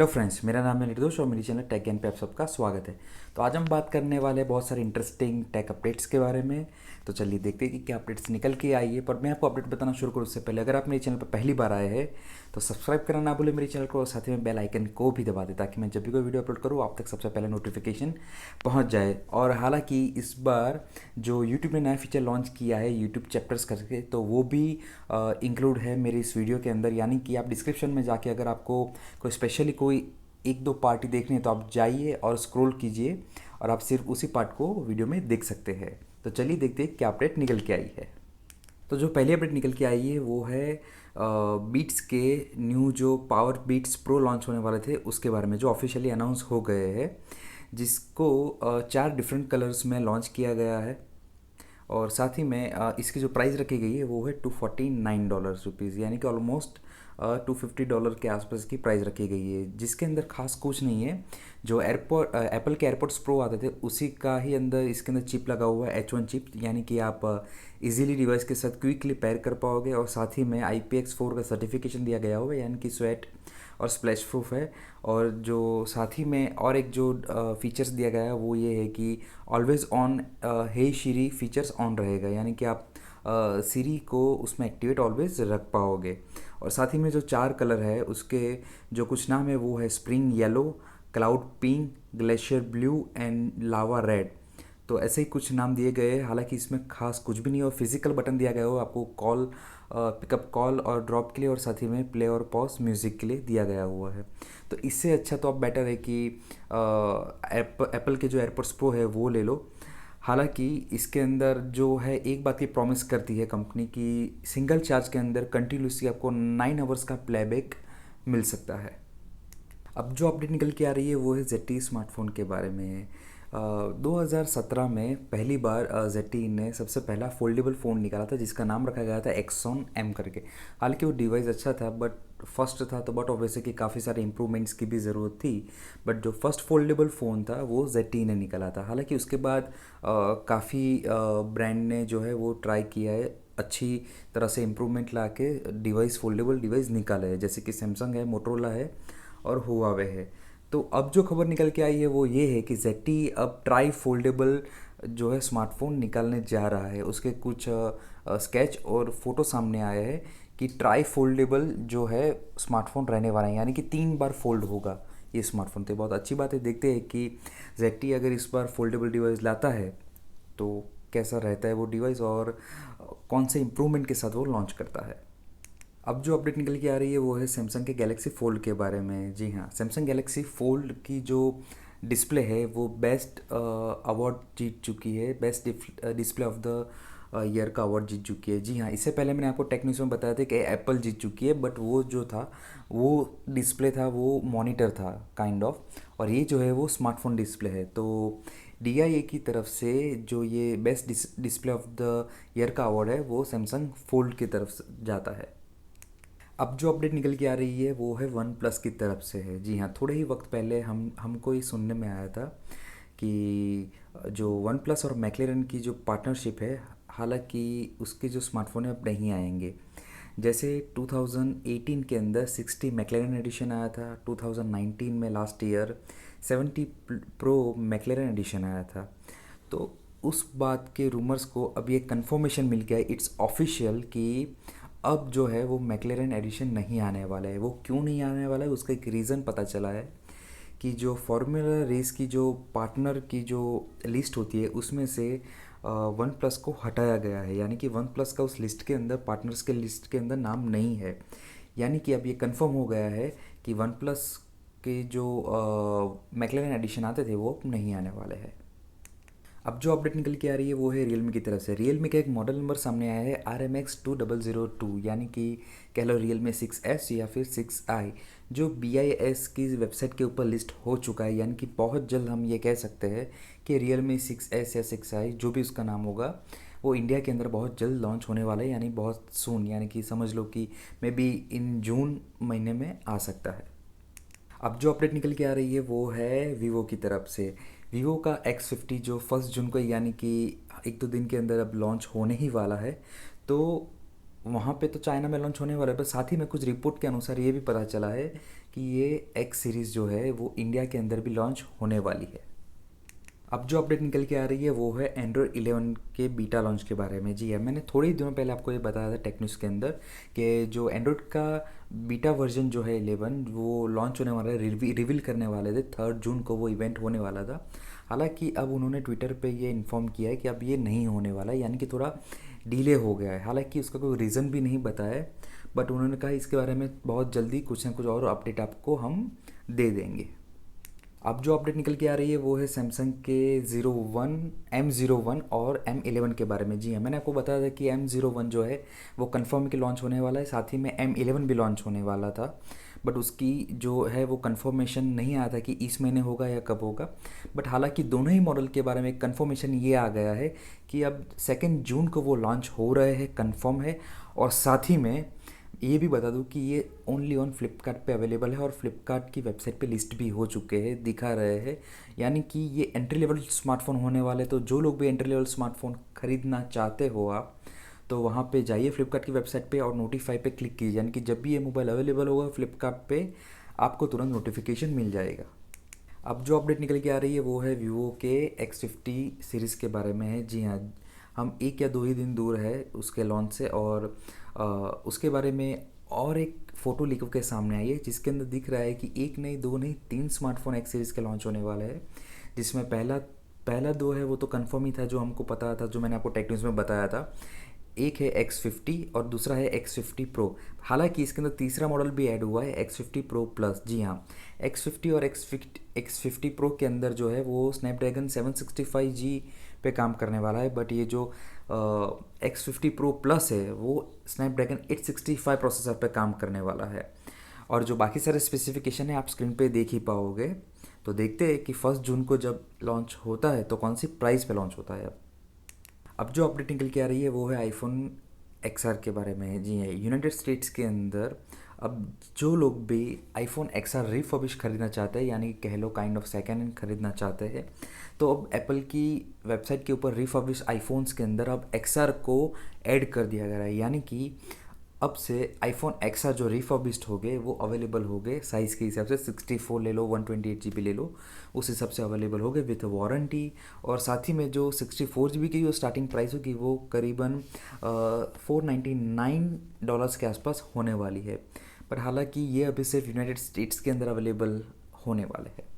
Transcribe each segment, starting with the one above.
Hello friends, मेरा नाम है निर्दोष और मेरी चैनल टेक ज्ञान पे आप सबका स्वागत है। तो आज हम बात करने वाले हैं बहुत सारे इंटरेस्टिंग टेक अपडेट्स के बारे में। तो चलिए देखते हैं कि क्या अपडेट्स निकल के आई है। पर मैं आपको अपडेट बताना शुरू करूँ उससे पहले अगर आप मेरे चैनल पर पहली बार आए हैं तो सब्सक्राइब करना ना भूलें मेरे चैनल को, और साथ ही में बेल आइकन को भी दबा दें ताकि मैं जब भी कोई वीडियो अपलोड करूँ आप तक सबसे पहले नोटिफिकेशन पहुँच जाए। और हालांकि इस बार जो यूट्यूब ने नया फीचर लॉन्च किया है यूट्यूब चैप्टर्स करके, तो वो भी इंक्लूड है मेरे इस वीडियो के अंदर। यानी कि आप डिस्क्रिप्शन में जाके अगर आपको कोई स्पेशली कोई एक दो पार्टी देखनी है तो आप जाइए और स्क्रॉल कीजिए और आप सिर्फ उसी पार्ट को वीडियो में देख सकते हैं। तो चलिए देखते हैं क्या अपडेट निकल के आई है। तो जो पहली अपडेट निकल के आई है वो है बीट्स के न्यू जो पावर बीट्स प्रो लॉन्च होने वाले थे उसके बारे में, जो ऑफिशियली अनाउंस हो गए हैं, जिसको 4 डिफरेंट कलर्स में लॉन्च किया गया है। और साथ ही में इसकी जो प्राइस रखी गई है वो है $249 यानी कि ऑलमोस्ट $250 के आसपास की प्राइस रखी गई है, जिसके अंदर खास कुछ नहीं है। जो एयरपोर्ट एप्पल के एयरपोर्ट्स प्रो आते थे उसी का ही अंदर इसके अंदर चिप लगा हुआ है, H1 चिप, यानी कि आप इजीली डिवाइस के साथ क्विकली पेयर कर पाओगे। और साथ ही में IPX4 का सर्टिफिकेशन दिया गया हुआ है, यानी कि स्वेट और स्प्लैश प्रूफ है। और जो साथ ही में और एक जो फीचर्स दिया गया है वो ये है कि always on hey Siri features on रहेगा, यानी कि आप सीरी को उसमें एक्टिवेट ऑलवेज रख पाओगे। और साथ ही में जो 4 कलर है उसके जो कुछ नाम है वो है spring yellow, cloud pink, glacier blue and lava red. तो ऐसे ही कुछ नाम दिए गए हैं, हालांकि इसमें खास कुछ भी नहीं है। और फिजिकल बटन दिया गया हो आपको कॉल, पिकअप कॉल और ड्रॉप के लिए, और साथ ही में प्ले और पॉज म्यूज़िक के लिए दिया गया हुआ है। तो इससे अच्छा तो अब बेटर है कि एप्पल के जो एयरपोर्ट्स प्रो है वो ले लो। हालांकि इसके अंदर जो है एक बात की प्रॉमिस करती है कंपनी की, सिंगल चार्ज के अंदर कंटिन्यूसली आपको 9 आवर्स का प्लेबैक मिल सकता है। अब जो अपडेट निकल के आ रही है वो है ZTE स्मार्टफोन के बारे में। 2017 में पहली बार ZTE ने सबसे पहला फोल्डेबल फ़ोन निकाला था जिसका नाम रखा गया था एक्सॉन M करके। हालांकि वो डिवाइस अच्छा था बट फर्स्ट था, तो बट ऑब्वियसली कि काफ़ी सारे इंप्रूवमेंट्स की भी ज़रूरत थी। बट जो फर्स्ट फोल्डेबल फ़ोन था वो ZTE ने निकाला था। हालांकि उसके बाद काफ़ी ब्रांड ने जो है वो ट्राई किया है अच्छी तरह से इम्प्रूवमेंट ला के डिवाइस फोल्डेबल डिवाइस निकाले है, जैसे कि सैमसंग है, मोटरोला है और हुआवे है। तो अब जो खबर निकल के आई है वो ये है कि ZTE अब ट्राई फोल्डेबल जो है स्मार्टफोन निकालने जा रहा है। उसके कुछ स्केच और फोटो सामने आए हैं कि ट्राई फोल्डेबल जो है स्मार्टफोन रहने वाला है, यानी कि 3 बार फोल्ड होगा ये स्मार्टफोन। तो बहुत अच्छी बात है, देखते हैं कि ZTE अगर इस बार फोल्डेबल डिवाइस लाता है तो कैसा रहता है वो डिवाइस और कौन से इम्प्रूवमेंट के साथ वो लॉन्च करता है। अब जो अपडेट निकल के आ रही है वो है सैमसंग के गैलेक्सी फ़ोल्ड के बारे में। जी हाँ, सैमसंग गैलेक्सी फ़ोल्ड की जो डिस्प्ले है वो बेस्ट अवार्ड जीत चुकी है, best display of the year का अवार्ड जीत चुकी है। जी हाँ, इससे पहले मैंने आपको टेक न्यूज़ में बताया था कि एप्पल जीत चुकी है, बट वो जो था वो डिस्प्ले था, वो मॉनिटर था काइंड ऑफ, और ये जो है वो स्मार्टफोन डिस्प्ले है। तो DIA की तरफ से जो ये best display of the year का अवार्ड है वो सैमसंग फोल्ड की तरफ से जाता है। अब जो अपडेट निकल के आ रही है वो है वन प्लस की तरफ से है। जी हाँ, थोड़े ही वक्त पहले हमको ये सुनने में आया था कि जो वन प्लस और मैकलेरन की जो पार्टनरशिप है, हालांकि उसके जो स्मार्टफोन है अब नहीं आएंगे। जैसे 2018 के अंदर 60 मैकलेरन एडिशन आया था, 2019 में last year 70 pro McLaren edition आया था। तो उस बात के रूमर्स को अब ये कंफर्मेशन मिल गया है, इट्स ऑफिशियल, कि अब जो है वो मैकलेरन एडिशन नहीं आने वाला है। वो क्यों नहीं आने वाला है उसका एक रीज़न पता चला है कि जो फार्मूला रेस की जो पार्टनर की जो लिस्ट होती है उसमें से वन प्लस को हटाया गया है, यानी कि वन प्लस का उस लिस्ट के अंदर, पार्टनर्स के लिस्ट के अंदर नाम नहीं है। यानी कि अब ये कंफर्म हो गया है कि वन प्लस के जो मैकलेरन एडिशन आते थे वो अब नहीं आने वाले हैं। अब जो अपडेट निकल के आ रही है वो है रियलमी की तरफ से। रियलमी का एक मॉडल नंबर सामने आया है RMX2002, यानी कि कह लो रियलमी 6S या फिर 6i, जो BIS की वेबसाइट के ऊपर लिस्ट हो चुका है। यानी कि बहुत जल्द हम ये कह सकते हैं कि रियलमी 6S या 6i जो भी उसका नाम होगा वो इंडिया के अंदर बहुत जल्द लॉन्च होने वाला है, यानी बहुत सून, यानी कि समझ लो कि मे बी इन जून महीने में आ सकता है। अब जो अपडेट निकल के आ रही है वो है वीवो की तरफ से। वीवो का X50 जो 1 जून को, यानी कि एक दो दिन के अंदर अब लॉन्च होने ही वाला है। तो वहाँ पे तो चाइना में लॉन्च होने वाला है, पर साथ ही में कुछ रिपोर्ट के अनुसार ये भी पता चला है कि ये एक्स सीरीज़ जो है वो इंडिया के अंदर भी लॉन्च होने वाली है। अब जो अपडेट निकल के आ रही है वो है एंड्रॉयड 11 के बीटा लॉन्च के बारे में। जी है, मैंने थोड़े ही दिनों पहले आपको ये बताया था टेक न्यूज़ के अंदर कि जो एंड्रॉयड का बीटा वर्जन जो है 11 वो लॉन्च होने वाला है, रिवील करने वाले थे 3 जून को वो इवेंट होने वाला था। हालांकि अब उन्होंने ट्विटर पे ये इन्फॉर्म किया है कि अब ये नहीं होने वाला है, यानी कि थोड़ा डिले हो गया है। हालांकि उसका कोई रीज़न भी नहीं बताया है, बट उन्होंने कहा इसके बारे में बहुत जल्दी कुछ ना कुछ और अपडेट आपको हम दे देंगे। अब जो अपडेट निकल के आ रही है वो है सैमसंग के M01 और M11 के बारे में। जी हाँ, मैंने आपको बताया था कि M01 जो है वो कंफर्म कि लॉन्च होने वाला है, साथ ही में M11 भी लॉन्च होने वाला था, बट उसकी जो है वो कंफर्मेशन नहीं आया था कि इस महीने होगा या कब होगा। बट हालांकि दोनों ही मॉडल के बारे में कंफर्मेशन ये आ गया है कि अब 2 जून को वो लॉन्च हो रहे हैं, कंफर्म है। और साथ ही में ये भी बता दूं कि ये ओनली ऑन फ्लिपकार्ट पे अवेलेबल है और फ्लिपकार्ट की वेबसाइट पे लिस्ट भी हो चुके हैं, दिखा रहे हैं। यानी कि ये एंट्री लेवल स्मार्टफोन होने वाले, तो जो लोग भी एंट्री लेवल स्मार्टफोन ख़रीदना चाहते हो आप, तो वहाँ पे जाइए फ्लिपकार्ट की वेबसाइट पे और नोटिफाई पे क्लिक कीजिए, यानी कि जब भी ये मोबाइल अवेलेबल होगा फ्लिपकार्ट पे आपको तुरंत नोटिफिकेशन मिल जाएगा। अब जो अपडेट निकल के आ रही है वो है वीवो के X50 सीरीज़ के बारे में है। जी हाँ, हम 1 या 2 ही दिन दूर है उसके लॉन्च से, और उसके बारे में और एक फ़ोटो लीक के सामने आई है जिसके अंदर दिख रहा है कि एक नहीं, दो नहीं, 3 स्मार्टफोन X सीरीज़ के लॉन्च होने वाले हैं। जिसमें पहला पहला दो है वो तो कंफर्म ही था, जो हमको पता था, जो मैंने आपको टेक न्यूज़ में बताया था। एक है X50 और दूसरा है X50 Pro। हालांकि इसके अंदर तीसरा मॉडल भी ऐड हुआ है X50 Pro Plus। जी हाँ, X50 और X50 Pro के अंदर जो है वो स्नैपड्रैगन 765G पे काम करने वाला है, बट ये जो X50 Pro Plus है वो स्नैपड्रैगन 865 प्रोसेसर पे काम करने वाला है। और जो बाकी सारे स्पेसिफिकेशन है आप स्क्रीन पे देख ही पाओगे। तो देखते हैं कि 1 जून को जब लॉन्च होता है तो कौन सी प्राइस पे लॉन्च होता है। अब जो अपडेट निकल के आ रही है वो है आईफोन XR के बारे में है। जी है, यूनाइटेड स्टेट्स के अंदर अब जो लोग भी आईफोन XR रिफर्बिश खरीदना चाहते हैं, यानी कह लो काइंड ऑफ सेकेंड हैंड खरीदना चाहते हैं, तो अब एप्पल की वेबसाइट के ऊपर रिफर्बिश आईफोन्स के अंदर अब XR को ऐड कर दिया गया है। यानी कि अब से आईफोन XR जो रिफर्बिश्ड हो गए वो अवेलेबल हो गए साइज़ के हिसाब से, 64 ले लो, 128 GB ले लो, उस हिसाब से अवेलेबल हो गए विथ वारंटी। और साथ ही में जो 64 GB की जो स्टार्टिंग प्राइस होगी वो करीबन $499 के आसपास होने वाली है। पर हालांकि ये अभी सिर्फ यूनाइटेड स्टेट्स के अंदर अवेलेबल होने वाले हैं।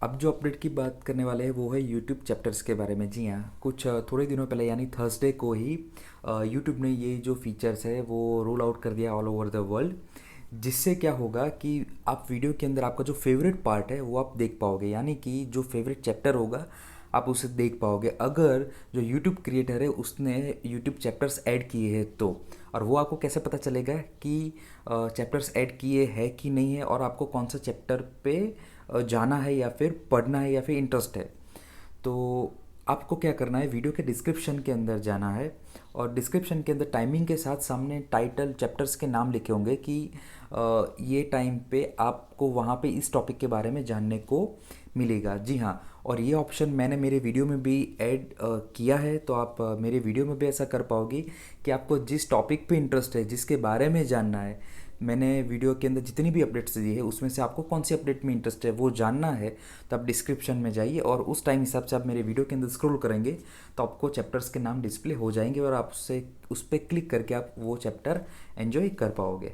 अब जो अपडेट की बात करने वाले हैं वो है यूट्यूब चैप्टर्स के बारे में। जी हाँ, कुछ थोड़े दिनों पहले यानी थर्सडे को ही यूट्यूब ने ये जो फीचर्स है वो रोल आउट कर दिया ऑल ओवर द वर्ल्ड। जिससे क्या होगा कि आप वीडियो के अंदर आपका जो फेवरेट पार्ट है वो आप देख पाओगे, यानी कि जो फेवरेट चैप्टर होगा आप उसे देख पाओगे अगर जो यूट्यूब क्रिएटर है उसने यूट्यूब चैप्टर्स ऐड किए हैं तो। और वो आपको कैसे पता चलेगा कि चैप्टर्स ऐड किए हैं कि नहीं है, और आपको कौन सा चैप्टर पे जाना है या फिर पढ़ना है या फिर इंटरेस्ट है। तो आपको क्या करना है, वीडियो के डिस्क्रिप्शन के अंदर जाना है, और डिस्क्रिप्शन के अंदर टाइमिंग के साथ सामने टाइटल चैप्टर्स के नाम लिखे होंगे कि ये टाइम पे आपको वहाँ पे इस टॉपिक के बारे में जानने को मिलेगा। जी हाँ, और ये ऑप्शन मैंने मेरे वीडियो में भी ऐड किया है, तो आप मेरे वीडियो में भी ऐसा कर पाओगे कि आपको जिस टॉपिक पे इंटरेस्ट है, जिसके बारे में जानना है, मैंने वीडियो के अंदर जितनी भी अपडेट्स दी है उसमें से आपको कौन सी अपडेट में इंटरेस्ट है वो जानना है, तो आप डिस्क्रिप्शन में जाइए और उस टाइम हिसाब से आप मेरे वीडियो के अंदर स्क्रॉल करेंगे तो आपको चैप्टर्स के नाम डिस्प्ले हो जाएंगे और आप उससे उस पर क्लिक करके आप वो चैप्टर एंजॉय कर पाओगे।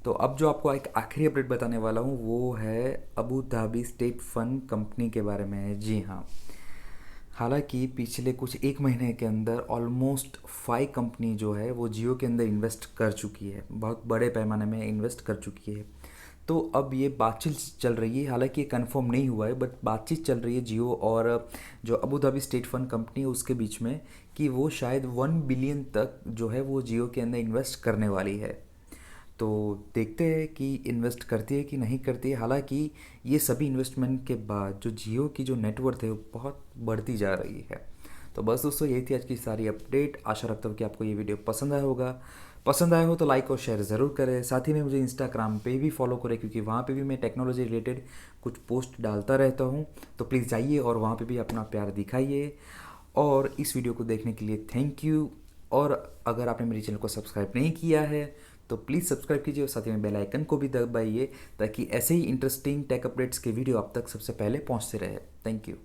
तो अब जो आपको एक आखिरी अपडेट बताने वाला हूँ वो है Abu Dhabi state fund company के बारे में है। जी हाँ, हालांकि पिछले कुछ 1 महीने के अंदर ऑलमोस्ट 5 कंपनी जो है वो जियो के अंदर इन्वेस्ट कर चुकी है, बहुत बड़े पैमाने में इन्वेस्ट कर चुकी है। तो अब ये बातचीत चल रही है, हालांकि ये कंफर्म नहीं हुआ है, बट बातचीत चल रही है जियो और जो Abu Dhabi state fund company है उसके बीच में कि वो शायद 1 बिलियन तक जो है वो जियो के अंदर इन्वेस्ट करने वाली है। तो देखते हैं कि इन्वेस्ट करती है कि नहीं करती है। हालांकि ये सभी इन्वेस्टमेंट के बाद जो जियो की जो नेटवर्थ है वो बहुत बढ़ती जा रही है। तो बस दोस्तों, यही थी आज की सारी अपडेट। आशा रखता हूँ कि आपको ये वीडियो पसंद आया होगा। पसंद आया हो तो लाइक और शेयर ज़रूर करें। साथ ही में मुझे इंस्टाग्राम पे भी फॉलो करें, क्योंकि वहाँ पे भी मैं टेक्नोलॉजी रिलेटेड कुछ पोस्ट डालता रहता हूँ। तो प्लीज़ जाइए और वहाँ पे भी अपना प्यार दिखाइए। और इस वीडियो को देखने के लिए थैंक यू। और अगर आपने मेरे चैनल को सब्सक्राइब नहीं किया है तो प्लीज़ सब्सक्राइब कीजिए और साथ ही में बेल आइकन को भी दबाइए ताकि ऐसे ही इंटरेस्टिंग टेक अपडेट्स के वीडियो आप तक सबसे पहले पहुंचते रहे। Thank you.